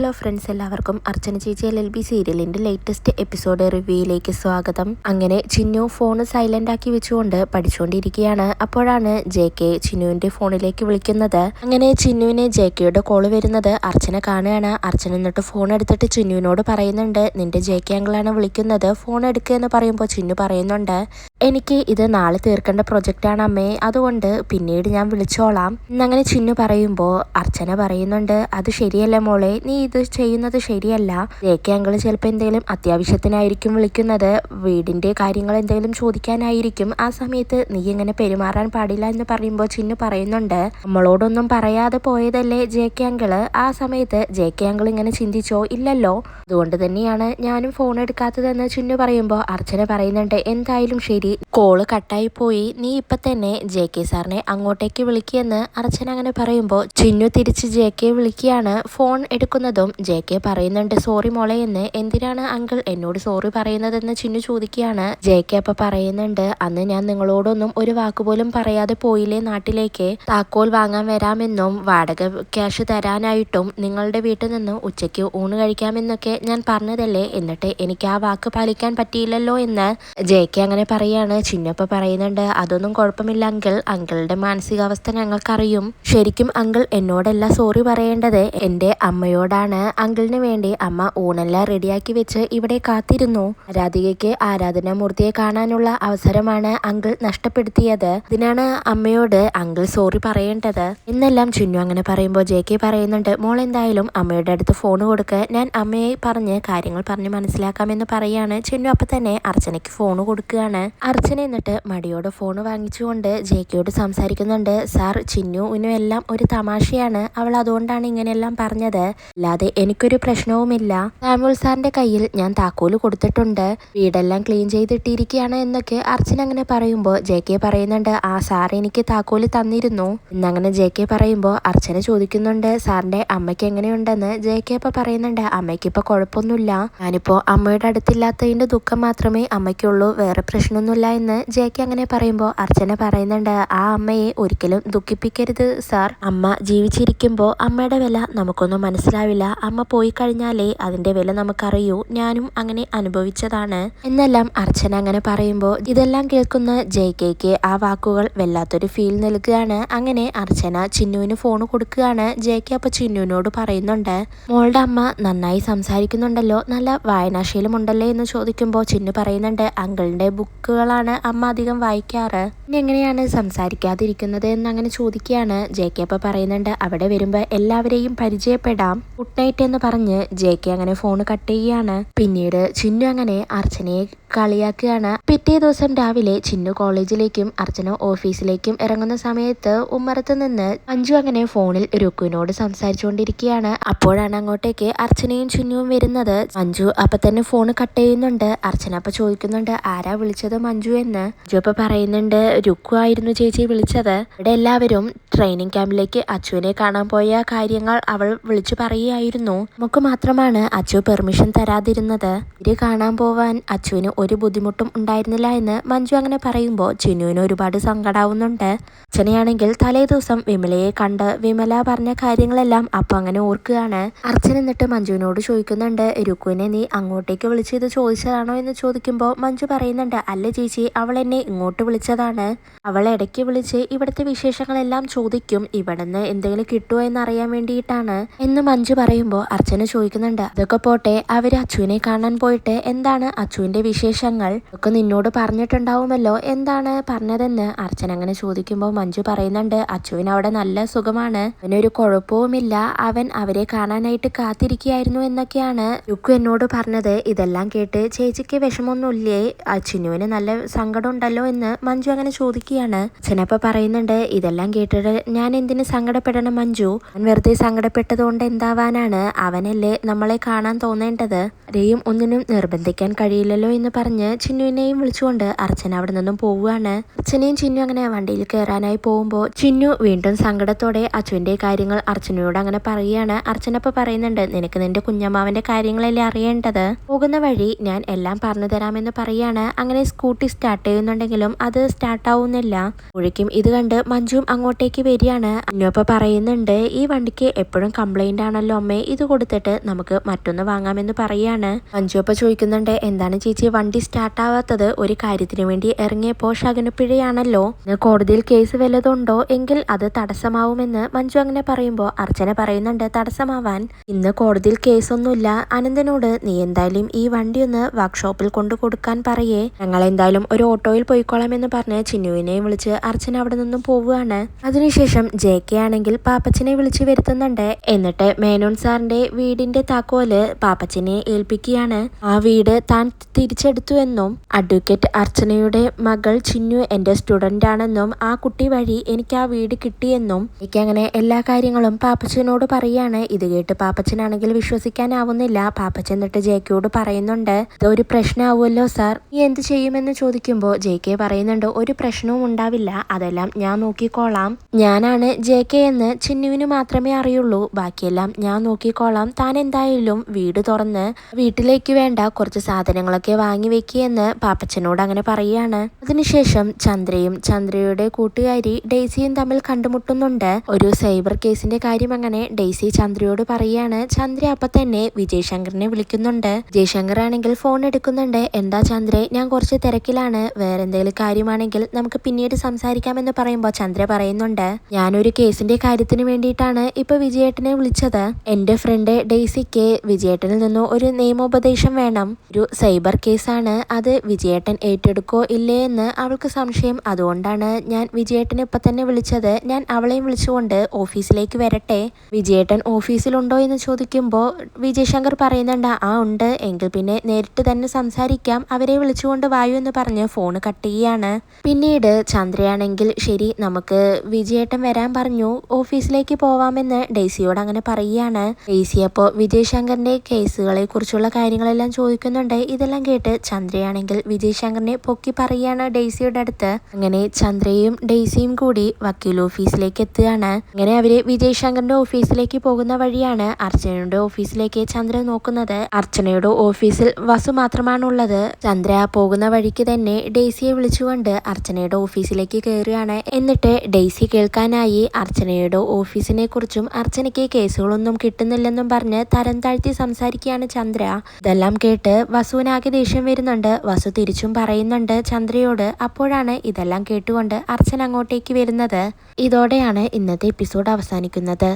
Hello friends, എല്ലാവർക്കും അർച്ചന ചേച്ചി LLB സീരിയലിന്റെ ലേറ്റസ്റ്റ് എപ്പിസോഡ് റിവ്യൂയിലേക്ക് സ്വാഗതം. അങ്ങനെ ചിന്നു ഫോൺ സൈലന്റ് ആക്കി വെച്ചുകൊണ്ട് പഠിച്ചുകൊണ്ടിരിക്കുകയാണ്. അപ്പോഴാണ് JK ചിന്നുവിന്റെ ഫോണിലേക്ക് വിളിക്കുന്നത്. അങ്ങനെ ചിന്നുവിന് JKയുടെ കോള് വരുന്നത് അർച്ചന കാണുകയാണ്. അർച്ചന എന്നിട്ട് ഫോൺ എടുത്തിട്ട് ചിന്നുവിനോട് പറയുന്നുണ്ട്, നിന്റെ JK അങ്കിളാണ് വിളിക്കുന്നത്, ഫോൺ എടുക്കുക എന്ന് പറയുമ്പോൾ ചിന്നു പറയുന്നുണ്ട്, എനിക്ക് ഇത് നാളെ തീർക്കേണ്ട പ്രൊജക്റ്റാണ് അമ്മേ, അതുകൊണ്ട് പിന്നീട് ഞാൻ വിളിച്ചോളാം എന്നങ്ങനെ ചിന്നു പറയുമ്പോൾ അർച്ചന പറയുന്നുണ്ട്, അത് ശരിയല്ല മോളെ, നീ ഇത് ചെയ്യുന്നത് ശരിയല്ല. JK അങ്കിള് ചിലപ്പോൾ എന്തെങ്കിലും അത്യാവശ്യത്തിനായിരിക്കും വിളിക്കുന്നത്, വീടിന്റെ കാര്യങ്ങൾ എന്തെങ്കിലും ചോദിക്കാനായിരിക്കും. ആ സമയത്ത് നീ ഇങ്ങനെ പെരുമാറാൻ പാടില്ല എന്ന് പറയുമ്പോൾ ചിന്നു പറയുന്നുണ്ട്, നമ്മളോടൊന്നും പറയാതെ പോയതല്ലേ JK അങ്കിള്, ആ സമയത്ത് JK അങ്കിൾ ഇങ്ങനെ ചിന്തിച്ചോ? ഇല്ലല്ലോ, അതുകൊണ്ട് തന്നെയാണ് ഞാനും ഫോൺ എടുക്കാത്തതെന്ന് ചിന്നു പറയുമ്പോൾ അർച്ചന പറയുന്നുണ്ട്, എന്തായാലും ശരി, കോള് കട്ടായി പോയി, നീ ഇപ്പൊ തന്നെ JK സാറിനെ അങ്ങോട്ടേക്ക് വിളിക്കുകയെന്ന് അർച്ചന അങ്ങനെ പറയുമ്പോൾ ചിന്നു തിരിച്ച് JK വിളിക്കുകയാണ്. ഫോൺ എടുക്കുന്നതും JK പറയുന്നുണ്ട്, സോറി മോളെ എന്ന്. എന്തിനാണ് അങ്കിൾ എന്നോട് സോറി പറയുന്നതെന്ന് ചിന്നു ചോദിക്കുകയാണ്. JK അപ്പൊ പറയുന്നുണ്ട്, അന്ന് ഞാൻ നിങ്ങളോടൊന്നും ഒരു വാക്കുപോലും പറയാതെ പോയില്ലേ നാട്ടിലേക്ക്, താക്കോൽ വാങ്ങാൻ വരാമെന്നും വാടക ക്യാഷ് തരാനായിട്ടും നിങ്ങളുടെ വീട്ടിൽ നിന്ന് ഉച്ചയ്ക്ക് ഊണ് കഴിക്കാമെന്നൊക്കെ ഞാൻ പറഞ്ഞതല്ലേ, എന്നിട്ട് എനിക്ക് ആ വാക്ക് പാലിക്കാൻ പറ്റിയില്ലല്ലോ എന്ന് JK അങ്ങനെ പറയാണ്. ചിന്നപ്പ പറയുന്നുണ്ട്, അതൊന്നും കുഴപ്പമില്ല അങ്കിൾ, അങ്കിളുടെ മാനസികാവസ്ഥ ഞങ്ങൾക്കറിയും. ശരിക്കും അങ്കിൾ എന്നോടല്ല സോറി പറയേണ്ടത്, എൻ്റെ അമ്മയോടാണ്. അങ്കിളിന് വേണ്ടി അമ്മ ഊണെല്ലാം റെഡിയാക്കി വെച്ച് ഇവിടെ കാത്തിരുന്നു. രാധികയ്ക്ക് ആരാധനാമൂർത്തിയെ കാണാനുള്ള അവസരമാണ് അങ്കിൾ നഷ്ടപ്പെടുത്തിയത്, ഇതിനാണ് അമ്മയോട് അങ്കിൾ സോറി പറയേണ്ടത് എന്നെല്ലാം ചിന്നു അങ്ങനെ പറയുമ്പോൾ JK പറയുന്നുണ്ട്, മോൾ എന്തായാലും അമ്മയുടെ അടുത്ത് ഫോൺ കൊടുക്കുക, ഞാൻ അമ്മയെ പറഞ്ഞ് കാര്യങ്ങൾ പറഞ്ഞ് മനസ്സിലാക്കാമെന്ന് പറയാണ്. ചിന്നു അപ്പൊ തന്നെ അർച്ചനയ്ക്ക് ഫോൺ കൊടുക്കുകയാണ്. അർച്ചന എന്നിട്ട് മടിയോടെ ഫോൺ വാങ്ങിച്ചുകൊണ്ട് JKയോട് സംസാരിക്കുന്നുണ്ട്, സാർ ചിന്നുവിനും എല്ലാം ഒരു തമാശയാണ്, അവൾ അതുകൊണ്ടാണ് ഇങ്ങനെയെല്ലാം പറഞ്ഞത്, അല്ലാതെ എനിക്കൊരു പ്രശ്നവുമില്ല. സാമുൽ സാറിന്റെ കയ്യിൽ ഞാൻ താക്കോല് കൊടുത്തിട്ടുണ്ട്, വീടെല്ലാം ക്ലീൻ ചെയ്തിട്ടിരിക്കുകയാണ് എന്നൊക്കെ അർച്ചന അങ്ങനെ പറയുമ്പോൾ JK പറയുന്നുണ്ട്, ആ സാർ എനിക്ക് താക്കോല് തന്നിരുന്നു എന്നങ്ങനെ JK പറയുമ്പോൾ അർച്ചന ചോദിക്കുന്നുണ്ട്, സാറിന്റെ അമ്മയ്ക്ക് എങ്ങനെയുണ്ടെന്ന്. JK ഇപ്പൊ പറയുന്നുണ്ട്, അമ്മയ്ക്ക് ഇപ്പൊ കുഴപ്പമൊന്നുമില്ല, ഞാനിപ്പോ അമ്മയുടെ അടുത്തില്ലാത്തതിന്റെ ദുഃഖം മാത്രമേ അമ്മയ്ക്കുള്ളൂ, വേറെ പ്രശ്നമൊന്നുമില്ല എന്ന് JK അങ്ങനെ പറയുമ്പോൾ അർച്ചന പറയുന്നുണ്ട്, ആ അമ്മയെ ഒരിക്കലും ദുഃഖിപ്പിക്കരുത് സാർ, അമ്മ ജീവിച്ചിരിക്കുമ്പോൾ അമ്മയുടെ വില നമുക്കൊന്നും മനസ്സിലാവില്ല, അമ്മ പോയി കഴിഞ്ഞാലേ അതിന്റെ വില നമുക്കറിയൂ, ഞാനും അങ്ങനെ അനുഭവിച്ചതാണ് എന്നെല്ലാം അർച്ചന അങ്ങനെ പറയുമ്പോൾ ഇതെല്ലാം കേൾക്കുന്ന JKക്ക് ആ വാക്കുകൾ വല്ലാത്തൊരു ഫീൽ നൽകുകയാണ്. അങ്ങനെ അർച്ചന ചിന്നുവിന് ഫോൺ കൊടുക്കുകയാണ്. JK അപ്പൊ ചിന്നുവിനോട് പറയുന്നുണ്ട്, മോളുടെ അമ്മ നന്നായി സംസാരിക്കുന്നുണ്ടല്ലോ, നല്ല വായനാശീലം ഉണ്ടല്ലേ എന്ന് ചോദിക്കുമ്പോൾ ചിന്നു പറയുന്നുണ്ട്, അങ്കിളിന്റെ ബുക്കുകളാണ് അമ്മ അധികം വായിക്കാറ്, പിന്നെ എങ്ങനെയാണ് സംസാരിക്കാതിരിക്കുന്നത് എന്നങ്ങനെ ചോദിക്കുകയാണ്. JK അപ്പൊ പറയുന്നുണ്ട്, അവിടെ വരുമ്പോൾ എല്ലാവരെയും പരിചയപ്പെടാം, ഗുഡ് നൈറ്റ് എന്ന് പറഞ്ഞ് JK അങ്ങനെ ഫോൺ കട്ട് ചെയ്യുകയാണ്. പിന്നീട് ചിന്നു അങ്ങനെ അർച്ചനയെ കളിയാക്കുകയാണ്. പിറ്റേ ദിവസം രാവിലെ ചിന്നു കോളേജിലേക്കും അർച്ചന ഓഫീസിലേക്കും ഇറങ്ങുന്ന സമയത്ത് ഉമ്മറത്ത് നിന്ന് മഞ്ജു അങ്ങനെ ഫോണിൽ രുക്കുവിനോട് സംസാരിച്ചുകൊണ്ടിരിക്കുകയാണ്. അപ്പോഴാണ് അങ്ങോട്ടേക്ക് അർച്ചനയും ചിന്നുവും വരുന്നത്. മഞ്ജു അപ്പൊ തന്നെ ഫോൺ കട്ട് ചെയ്യുന്നുണ്ട്. അർച്ചന അപ്പൊ ചോദിക്കുന്നുണ്ട്, ആരാ വിളിച്ചത് മഞ്ജു എന്ന്. മഞ്ജു അപ്പൊ പറയുന്നുണ്ട്, രുക്കു ആയിരുന്നു ചേച്ചി വിളിച്ചത്, ഇവിടെ എല്ലാവരും ട്രെയിനിങ് ക്യാമ്പിലേക്ക് അച്ചുവിനെ കാണാൻ പോയ കാര്യങ്ങൾ അവൾ വിളിച്ചു പറയുകയായിരുന്നു, നമുക്ക് മാത്രമാണ് അച്ചു പെർമിഷൻ തരാതിരുന്നത്, ഇത് കാണാൻ പോവാൻ അച്ചുവിന് ഒരു ബുദ്ധിമുട്ടും ഉണ്ടായിരുന്നില്ല എന്ന് മഞ്ജു അങ്ങനെ പറയുമ്പോൾ ചിന്നുവിന് ഒരുപാട് സങ്കടാവുന്നുണ്ട്. അർച്ചനയാണെങ്കിൽ തലേ ദിവസം വിമലയെ കണ്ട് വിമല പറഞ്ഞ കാര്യങ്ങളെല്ലാം അപ്പൊ അങ്ങനെ ഓർക്കുകയാണ്. അർച്ചന എന്നിട്ട് മഞ്ജുവിനോട് ചോദിക്കുന്നുണ്ട്, രുക്കുവിനെ നീ അങ്ങോട്ടേക്ക് വിളിച്ച് ഇത് ചോദിച്ചതാണോ എന്ന് ചോദിക്കുമ്പോൾ മഞ്ജു പറയുന്നുണ്ട്, അല്ല ചേച്ചി, അവൾ എന്നെ ഇങ്ങോട്ട് വിളിച്ചതാണ്, അവൾ ഇടയ്ക്ക് വിളിച്ച് ഇവിടുത്തെ വിശേഷങ്ങളെല്ലാം ചോദിക്കും, ഇവിടുന്ന് എന്തെങ്കിലും കിട്ടുമോ എന്നറിയാൻ വേണ്ടിയിട്ടാണ് എന്ന് മഞ്ജു പറയുമ്പോൾ അർച്ചന ചോദിക്കുന്നുണ്ട്, അതൊക്കെ പോട്ടെ, അവര് അച്ചുവിനെ കാണാൻ പോയിട്ട് എന്താണ് അച്ചുവിന്റെ വിശേഷങ്ങൾ, ഒക്കെ നിന്നോട് പറഞ്ഞിട്ടുണ്ടാവുമല്ലോ, എന്താണ് പറഞ്ഞതെന്ന് അർച്ചന അങ്ങനെ ചോദിക്കുമ്പോൾ മഞ്ജു പറയുന്നുണ്ട്, അച്ചുവിന് അവിടെ നല്ല സുഖമാണ്, അവനൊരു കുഴപ്പവുമില്ല, അവൻ അവരെ കാണാനായിട്ട് കാത്തിരിക്കുകയായിരുന്നു എന്നൊക്കെയാണ് രുക്കു എന്നോട് പറഞ്ഞത്. ഇതെല്ലാം കേട്ട് ചേച്ചിക്ക് വിഷമമൊന്നുമില്ലേ, ചിന്നുവിന് നല്ല സങ്കടം ഉണ്ടല്ലോ എന്ന് മഞ്ജു അങ്ങനെ ചോദിക്കുകയാണ്. അച്ഛനപ്പ പറയുന്നുണ്ട്, ഇതെല്ലാം കേട്ടിട്ട് ഞാൻ എന്തിനു സങ്കടപ്പെടണം മഞ്ജു, അവൻ വെറുതെ സങ്കടപ്പെട്ടത് കൊണ്ട് എന്താവാനാണ്, അവനല്ലേ നമ്മളെ കാണാൻ തോന്നേണ്ടത്, ആരെയും ഒന്നിനും നിർബന്ധിക്കാൻ കഴിയില്ലല്ലോ എന്ന് പറഞ്ഞ് ചിന്നുവിനെയും വിളിച്ചുകൊണ്ട് അർച്ചന അവിടെ നിന്നും പോവുകയാണ്. അർച്ചനയും ചിന്നു അങ്ങനെ വണ്ടിയിൽ കയറാനായി പോകുമ്പോൾ ചിന്നു വീണ്ടും സങ്കടത്തോടെ അച്ചുവിന്റെ കാര്യങ്ങൾ അർച്ചനയോട് അങ്ങനെ പറയുകയാണ്. അർച്ചന ഇപ്പൊ പറയുന്നുണ്ട്, നിനക്ക് നിന്റെ കുഞ്ഞമ്മാവന്റെ കാര്യങ്ങളല്ലേ അറിയേണ്ടത്, പോകുന്ന വഴി ഞാൻ എല്ലാം പറഞ്ഞു തരാമെന്ന് പറയാണ്. അങ്ങനെ സ്കൂട്ടി സ്റ്റാർട്ട് ചെയ്യുന്നുണ്ടെങ്കിലും അത് സ്റ്റാർട്ട് ആവുന്നില്ല. ഒഴിക്കും ഇത് കണ്ട് മഞ്ജുവും അങ്ങോട്ടേക്ക് വരികയാണ്. അന്നപ്പ പറയുന്നുണ്ട്, ഈ വണ്ടിക്ക് എപ്പോഴും കംപ്ലൈന്റ് ആണല്ലോ അമ്മേ, ഇത് കൊടുത്തിട്ട് നമുക്ക് മറ്റൊന്ന് വാങ്ങാമെന്ന് പറയാണ്. മഞ്ജു അപ്പൊ ചോദിക്കുന്നുണ്ട്, എന്താണ് ചേച്ചി വണ്ടി സ്റ്റാർട്ട് ആവാത്തത്, ഒരു കാര്യത്തിന് വേണ്ടി ഇറങ്ങിയപ്പോ ശകുനപ്പിഴയാണല്ലോ, കോടതിയിൽ കേസ് വല്ലതുണ്ടോ എങ്കിൽ അത് തടസ്സമാവുമെന്ന് മഞ്ജു അങ്ങനെ പറയുമ്പോ അർച്ചന പറയുന്നുണ്ട്, തടസ്സമാവാൻ ഇന്ന് കോടതിയിൽ കേസൊന്നുമില്ല, അനന്തനോട് നീ എന്തായാലും ഈ വണ്ടി ഒന്ന് വർക്ക്ഷോപ്പിൽ കൊണ്ടു കൊടുക്കാൻ പറയേ, ഞങ്ങൾ എന്തായാലും ഒരു ഓട്ടോയിൽ പോയിക്കോളാം എന്ന് പറഞ്ഞ് ചിന്നുവിനെയും വിളിച്ച് അർച്ചന അവിടെ നിന്നും പോവുകയാണ്. അതിനുശേഷം JK ആണെങ്കിൽ പാപ്പച്ചനെ വിളിച്ചു വരുത്തുന്നുണ്ട്. എന്നിട്ട് മേനോൻ സാറിന്റെ വീടിന്റെ താക്കോല് പാപ്പച്ചനെ ഏൽപ്പിക്കുകയാണ്. ആ വീട് താൻ തിരിച്ചെടുത്തു എന്നും അഡ്വക്കേറ്റ് അർച്ചനയുടെ മകൾ ചിന്നു എന്റെ സ്റ്റുഡന്റ് ആണെന്നും ആ കുട്ടി വഴി എനിക്ക് ആ വീട് കിട്ടിയെന്നും എനിക്ക് അങ്ങനെ എല്ലാ കാര്യങ്ങളും പാപ്പച്ചനോട് പറയാണ്. ഇത് കേട്ട് പാപ്പച്ചനാണെങ്കിൽ വിശ്വസിക്കാനാവുന്നില്ല. പാപ്പച്ചൻ എന്നിട്ട് JKയോട് പറയുന്നുണ്ട്, ഇതൊരു പ്രശ്നമാവുമല്ലോ സാർ, നീ എന്ത് ചെയ്യുമെന്ന് ചോദിക്കുമ്പോൾ JK പറയുന്നുണ്ട്, ഒരു പ്രശ്നവും ഉണ്ടാവില്ല, അതെല്ലാം ഞാൻ നോക്കിക്കോളാം, ഞാനാണ് JK എന്ന് ചിന്നുവിന് മാത്രമേ അറിയുള്ളൂ, ബാക്കിയെല്ലാം ഞാൻ നോക്കിക്കോളാം, താൻ എന്തായാലും വീട് തുറന്ന് വീട്ടിലേക്ക് വേണ്ട കുറച്ച് സാധനങ്ങളൊക്കെ വാങ്ങി വെക്കിയെന്ന് പാപ്പച്ചനോട് അങ്ങനെ പറയാണ്. അതിനുശേഷം ചന്ദ്രയും ചന്ദ്രയുടെ കൂട്ടുകാരി ഡെയ്സിയും തമ്മിൽ കണ്ടുമുട്ടുന്നുണ്ട്. ഒരു സൈബർ കേസിന്റെ കാര്യം അങ്ങനെ ഡെയ്സി ചന്ദ്രയോട് പറയാണ്. ചന്ദ്ര അപ്പൊ തന്നെ വിജയ് ശങ്കറിനെ വിളിക്കുന്നുണ്ട്. വിജയ് ശങ്കർ ആണെങ്കിൽ ഫോൺ എടുക്കുന്നുണ്ട്. എന്താ ചന്ദ്രേ, ഞാൻ കുറച്ച് തിരക്കിലാണ്, വേറെ എന്തെങ്കിലും കാര്യമാണെങ്കിൽ നമുക്ക് പിന്നീട് സംസാരിക്കാമെന്ന് പറയുമ്പോൾ ചന്ദ്ര പറയുന്നുണ്ട്, ഞാനൊരു കേസിന്റെ കാര്യത്തിന് വേണ്ടിയിട്ടാണ് ഇപ്പൊ വിജയേട്ടനെ വിളിച്ചത്, എന്റെ ഫ്രണ്ട് ഡെയ്സിക്ക് വിജയേട്ടനിൽ നിന്നും ഒരു നിയമോപദേശം വേണം, ഒരു സൈബർ കേസാണ്, അത് വിജയേട്ടൻ ഏറ്റെടുക്കോ ഇല്ലേ എന്ന് അവൾക്ക് സംശയം, അതുകൊണ്ടാണ് ഞാൻ വിജയേട്ടനെ ഇപ്പൊ തന്നെ വിളിച്ചത്, ഞാൻ അവളെയും വിളിച്ചുകൊണ്ട് ഓഫീസിലേക്ക് വരട്ടെ, വിജയേട്ടൻ ഓഫീസിലുണ്ടോ എന്ന് ചോദിക്കുമ്പോൾ വിജയ് ശങ്കർ പറയുന്നുണ്ട്, ആ ഉണ്ട്, എങ്കിൽ പിന്നെ നേരിട്ട് തന്നെ സംസാരിക്കാം, അവരെ വിളിച്ചുകൊണ്ട് വായു എന്ന് പറഞ്ഞ് ഫോൺ കട്ട് ചെയ്യാണ്. പിന്നീട് ചന്ദ്രയാണെങ്കിൽ ശരി നമുക്ക് വിജയേട്ടൻ വരാൻ പറഞ്ഞു, ഓഫീസിലേക്ക് പോവാമെന്ന് ഡെയ്സിയോട് അങ്ങനെ പറയുകയാണ്. ഡെയ്സി അപ്പോൾ വിജയ് ശങ്കറിന്റെ കേസുകളെ കുറിച്ചുള്ള കാര്യങ്ങളെല്ലാം ചോദിക്കുന്നുണ്ട്. ഇതെല്ലാം കേട്ട് ചന്ദ്രയാണെങ്കിൽ വിജയ് ശങ്കറിനെ പൊക്കി പറയുകയാണ് ഡെയ്സിയുടെ അടുത്ത്. അങ്ങനെ ചന്ദ്രയും ഡെയ്സിയും കൂടി വക്കീൽ ഓഫീസിലേക്ക് എത്തുകയാണ്. അങ്ങനെ അവര് വിജയ് ശങ്കറിന്റെ ഓഫീസിലേക്ക് പോകുന്ന വഴിയാണ് അർച്ചനയുടെ ഓഫീസിലേക്ക് ചന്ദ്ര നോക്കുന്നത്. അർച്ചനയുടെ ഓഫീസിൽ വസു മാത്രമാണുള്ളത്. ചന്ദ്ര പോകുന്ന വഴിക്ക് തന്നെ ഡെയ്സിയെ വിളിച്ചുകൊണ്ട് അർച്ചനയുടെ ഓഫീസിലേക്ക് കയറുകയാണ്. എന്നിട്ട് ഡെയ്സി കേൾക്കാനായി അർച്ചനയുടെ ഓഫീസിനെ കുറിച്ചും അർച്ചനയ്ക്ക് കേസുകളൊന്നും കിട്ടുന്നില്ലെന്നും പറഞ്ഞ് തരം താഴ്ത്തി സംസാരിക്കുകയാണ് ചന്ദ്ര. ഇതെല്ലാം കേട്ട് വസുവിനാകെ ദേഷ്യം വരുന്നുണ്ട്. വസു തിരിച്ചും പറയുന്നുണ്ട് ചന്ദ്രയോട്. അപ്പോഴാണ് ഇതെല്ലാം കേട്ടുകൊണ്ട് അർച്ചന അങ്ങോട്ടേക്ക് വരുന്നത്. ഇതോടെയാണ് ഇന്നത്തെ എപ്പിസോഡ് അവസാനിക്കുന്നത്.